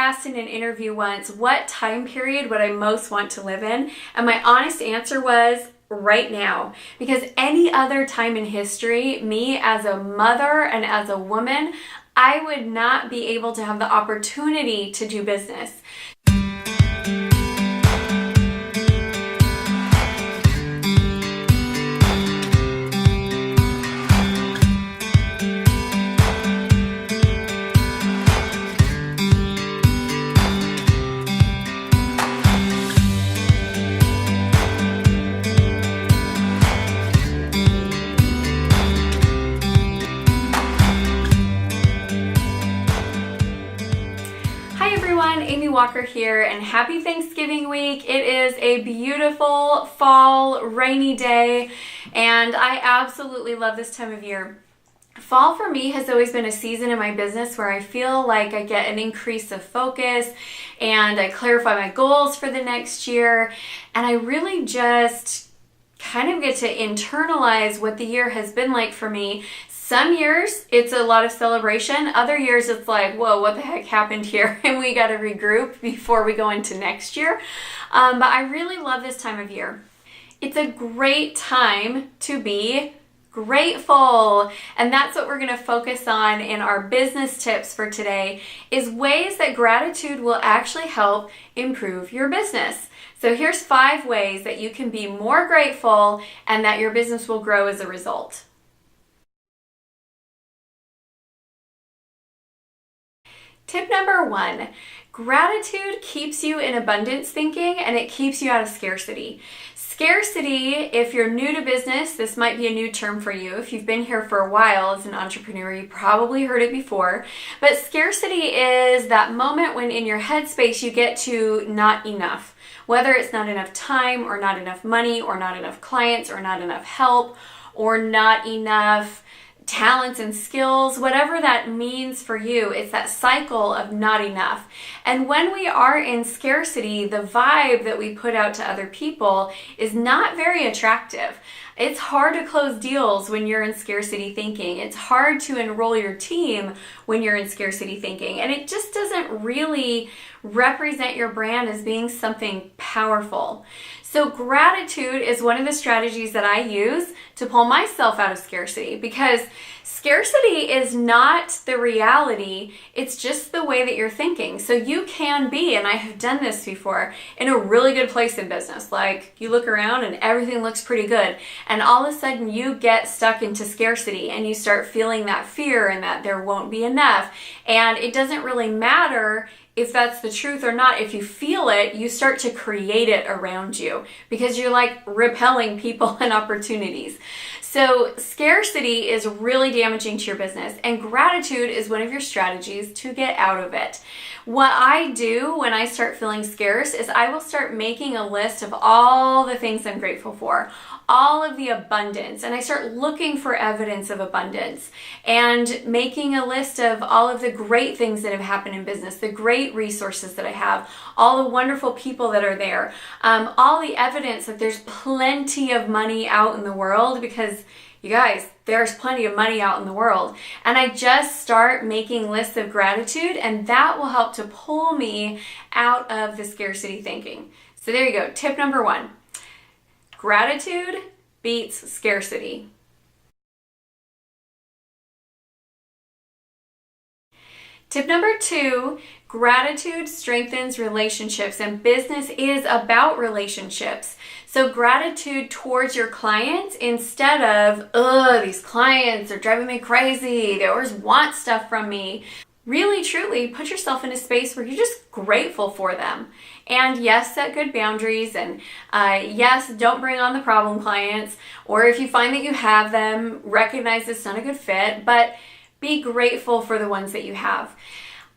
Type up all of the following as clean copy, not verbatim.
asked in an interview once, what time period would I most want to live in? And my honest answer was right now, because any other time in history, me as a mother and as a woman, I would not be able to have the opportunity to do business. Amy Walker here, and happy Thanksgiving week. It is a beautiful fall rainy day and I absolutely love this time of year. Fall for me has always been a season in my business where I feel like I get an increase of focus and I clarify my goals for the next year, and I really just kind of get to internalize what the year has been like for me. Some years it's a lot of celebration. Other years it's like, whoa, what the heck happened here? And we got to regroup before we go into next year. But I really love this time of year. It's a great time to be grateful. And that's what we're going to focus on in our business tips for today, is ways that gratitude will actually help improve your business. So here's 5 ways that you can be more grateful and that your business will grow as a result. Tip number 1, gratitude keeps you in abundance thinking and it keeps you out of scarcity. Scarcity, if you're new to business, this might be a new term for you. If you've been here for a while as an entrepreneur, you probably heard it before. But scarcity is that moment when in your headspace you get to not enough. Whether it's not enough time or not enough money or not enough clients or not enough help or not enough talents and skills, whatever that means for you, it's that cycle of not enough. And when we are in scarcity, the vibe that we put out to other people is not very attractive. It's hard to close deals when you're in scarcity thinking. It's hard to enroll your team when you're in scarcity thinking. And it just doesn't really represent your brand as being something powerful. So gratitude is one of the strategies that I use to pull myself out of scarcity, because scarcity is not the reality, it's just the way that you're thinking. So you can be, and I have done this before, in a really good place in business. Like you look around and everything looks pretty good, and all of a sudden you get stuck into scarcity and you start feeling that fear and that there won't be enough. And it doesn't really matter if that's the truth or not. If you feel it, you start to create it around you because you're like repelling people and opportunities. So scarcity is really damaging to your business, and gratitude is one of your strategies to get out of it. What I do when I start feeling scarce is I will start making a list of all the things I'm grateful for, all of the abundance, and I start looking for evidence of abundance and making a list of all of the great things that have happened in business, the great resources that I have, all the wonderful people that are there, all the evidence that there's plenty of money out in the world, because you guys, there's plenty of money out in the world. And I just start making lists of gratitude, and that will help to pull me out of the scarcity thinking. So there you go. Tip number 1. Gratitude beats scarcity. Tip number 2, gratitude strengthens relationships, and business is about relationships. So gratitude towards your clients, instead of, these clients are driving me crazy, they always want stuff from me. Really, truly put yourself in a space where you're just grateful for them. And yes, set good boundaries, and yes, don't bring on the problem clients, or if you find that you have them, recognize it's not a good fit, but be grateful for the ones that you have.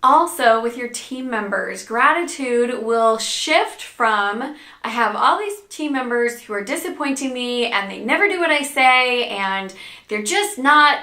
Also, with your team members, gratitude will shift from, I have all these team members who are disappointing me and they never do what I say and they're just not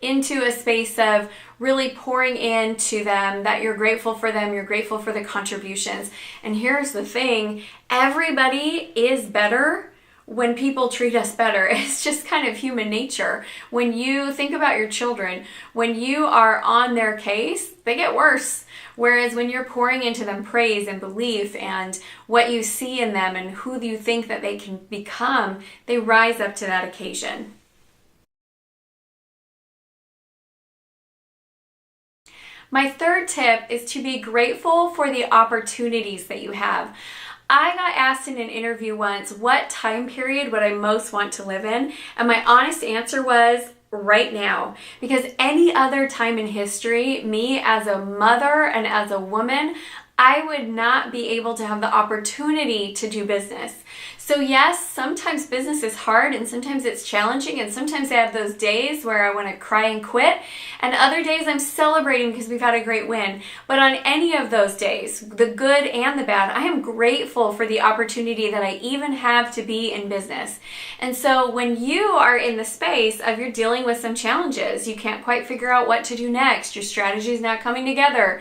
into a space of really pouring into them, that you're grateful for them, you're grateful for the contributions. And here's the thing, everybody is better when people treat us better. It's just kind of human nature. When you think about your children, when you are on their case, they get worse. Whereas when you're pouring into them praise and belief and what you see in them and who you think that they can become, they rise up to that occasion. My third tip is to be grateful for the opportunities that you have. I got asked in an interview once, what time period would I most want to live in? And my honest answer was right now. Because any other time in history, me as a mother and as a woman, I would not be able to have the opportunity to do business. So yes, sometimes business is hard and sometimes it's challenging and sometimes I have those days where I want to cry and quit, and other days I'm celebrating because we've had a great win. But on any of those days, the good and the bad, I am grateful for the opportunity that I even have to be in business. And so when you are in the space of you're dealing with some challenges, you can't quite figure out what to do next, your strategy is not coming together,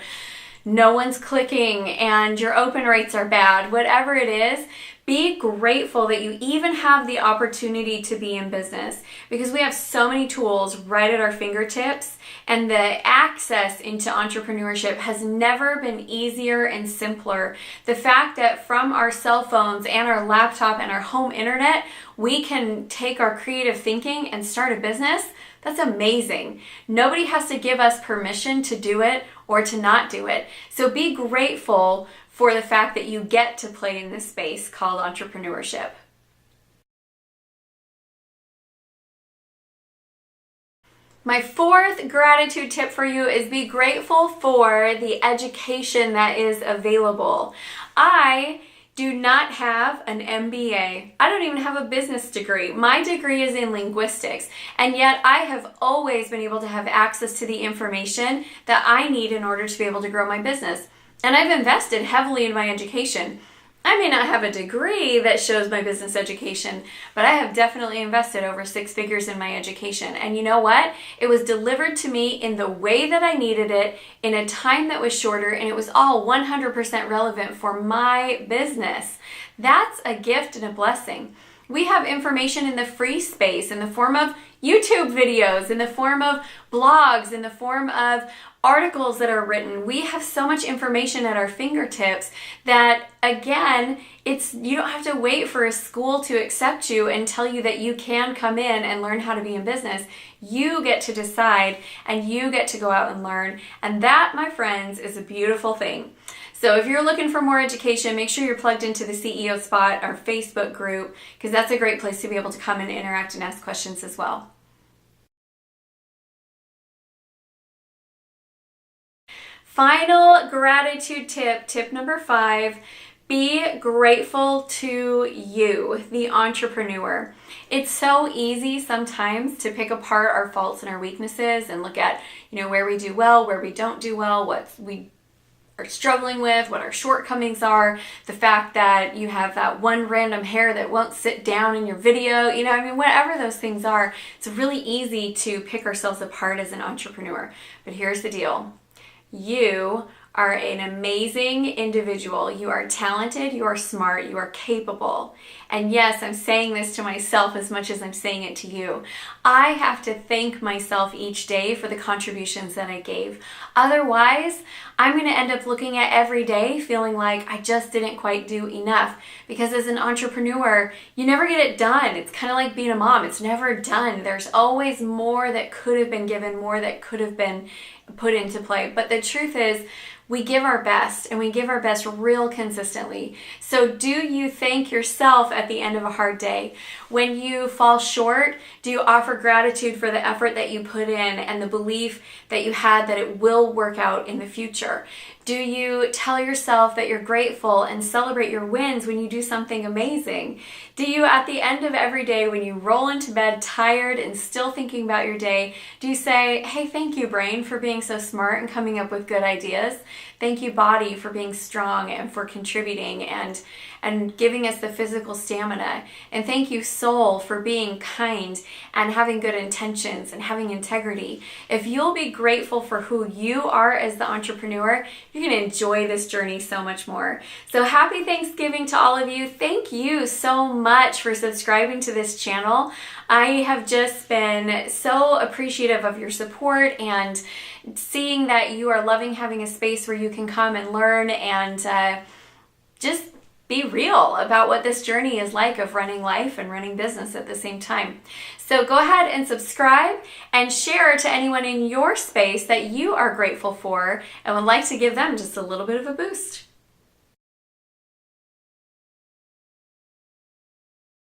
no one's clicking, and your open rates are bad, whatever it is, be grateful that you even have the opportunity to be in business, because we have so many tools right at our fingertips, and the access into entrepreneurship has never been easier and simpler. The fact that from our cell phones and our laptop and our home internet, we can take our creative thinking and start a business, that's amazing. Nobody has to give us permission to do it or to not do it. So be grateful for the fact that you get to play in this space called entrepreneurship. My fourth gratitude tip for you is be grateful for the education that is available. I do not have an MBA. I don't even have a business degree. My degree is in linguistics, and yet I have always been able to have access to the information that I need in order to be able to grow my business. And I've invested heavily in my education. I may not have a degree that shows my business education, but I have definitely invested over 6 figures in my education. And you know what? It was delivered to me in the way that I needed it, in a time that was shorter, and it was all 100% relevant for my business. That's a gift and a blessing. We have information in the free space in the form of YouTube videos, in the form of blogs, in the form of articles that are written. We have so much information at our fingertips that, again, you don't have to wait for a school to accept you and tell you that you can come in and learn how to be in business. You get to decide and you get to go out and learn. And that, my friends, is a beautiful thing. So if you're looking for more education, make sure you're plugged into the CEO Spot, our Facebook group, because that's a great place to be able to come and interact and ask questions as well. Final gratitude tip, tip number 5, be grateful to you, the entrepreneur. It's so easy sometimes to pick apart our faults and our weaknesses and look at, where we do well, where we don't do well, what we are struggling with, what our shortcomings are, the fact that you have that one random hair that won't sit down in your video, whatever those things are, it's really easy to pick ourselves apart as an entrepreneur. But here's the deal. You are an amazing individual. You are talented, you are smart, you are capable. And yes, I'm saying this to myself as much as I'm saying it to you. I have to thank myself each day for the contributions that I gave. Otherwise, I'm going to end up looking at every day feeling like I just didn't quite do enough. Because as an entrepreneur, you never get it done. It's kind of like being a mom. It's never done. There's always more that could have been given, more that could have been put into play. But the truth is, we give our best, and we give our best real consistently. So do you thank yourself at the end of a hard day? When you fall short, do you offer gratitude for the effort that you put in and the belief that you had that it will work out in the future? Do you tell yourself that you're grateful and celebrate your wins when you do something amazing? Do you, at the end of every day, when you roll into bed tired and still thinking about your day, do you say, hey, thank you, brain, for being being so smart and coming up with good ideas. Thank you, body, for being strong and for contributing and giving us the physical stamina. And thank you, soul, for being kind and having good intentions and having integrity. If you'll be grateful for who you are as the entrepreneur, you're going to enjoy this journey so much more. So happy Thanksgiving to all of you. Thank you so much for subscribing to this channel. I have just been so appreciative of your support and seeing that you are loving having a space where you can come and learn and just be real about what this journey is like of running life and running business at the same time. So go ahead and subscribe and share to anyone in your space that you are grateful for and would like to give them just a little bit of a boost.